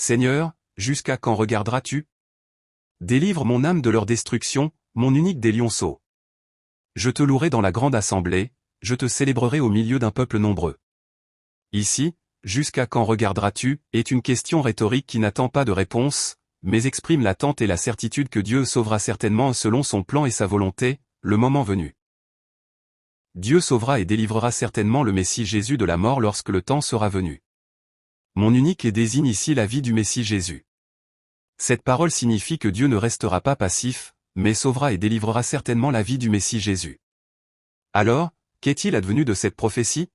Seigneur, jusqu'à quand regarderas-tu? Délivre mon âme de leur destruction, mon unique des lionceaux. Je te louerai dans la grande assemblée, je te célébrerai au milieu d'un peuple nombreux. Ici, jusqu'à quand regarderas-tu, est une question rhétorique qui n'attend pas de réponse, mais exprime l'attente et la certitude que Dieu sauvera certainement selon son plan et sa volonté, le moment venu. Dieu sauvera et délivrera certainement le Messie Jésus de la mort lorsque le temps sera venu. Mon unique et désigne ici la vie du Messie Jésus. Cette parole signifie que Dieu ne restera pas passif, mais sauvera et délivrera certainement la vie du Messie Jésus. Alors, qu'est-il advenu de cette prophétie?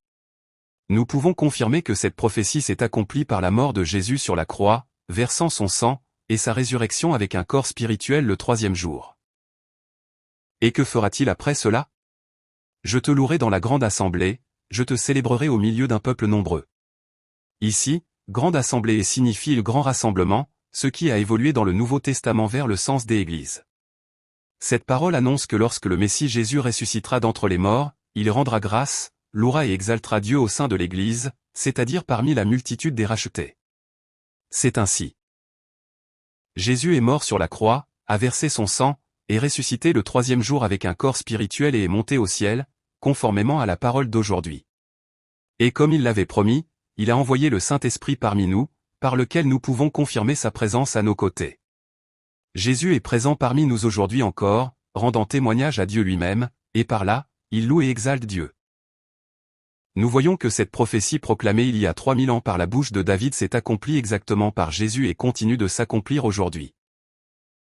Nous pouvons confirmer que cette prophétie s'est accomplie par la mort de Jésus sur la croix, versant son sang, et sa résurrection avec un corps spirituel le troisième jour. Et que fera-t-il après cela? Je te louerai dans la grande assemblée, je te célébrerai au milieu d'un peuple nombreux. Ici, grande assemblée signifie le grand rassemblement, ce qui a évolué dans le Nouveau Testament vers le sens des églises. Cette parole annonce que lorsque le Messie Jésus ressuscitera d'entre les morts, il rendra grâce, louera et exaltera Dieu au sein de l'Église, c'est-à-dire parmi la multitude des rachetés. C'est ainsi. Jésus est mort sur la croix, a versé son sang, est ressuscité le troisième jour avec un corps spirituel et est monté au ciel, conformément à la parole d'aujourd'hui. Et comme il l'avait promis, il a envoyé le Saint-Esprit parmi nous, par lequel nous pouvons confirmer sa présence à nos côtés. Jésus est présent parmi nous aujourd'hui encore, rendant témoignage à Dieu lui-même, et par là, il loue et exalte Dieu. Nous voyons que cette prophétie proclamée il y a 3000 ans par la bouche de David s'est accomplie exactement par Jésus et continue de s'accomplir aujourd'hui.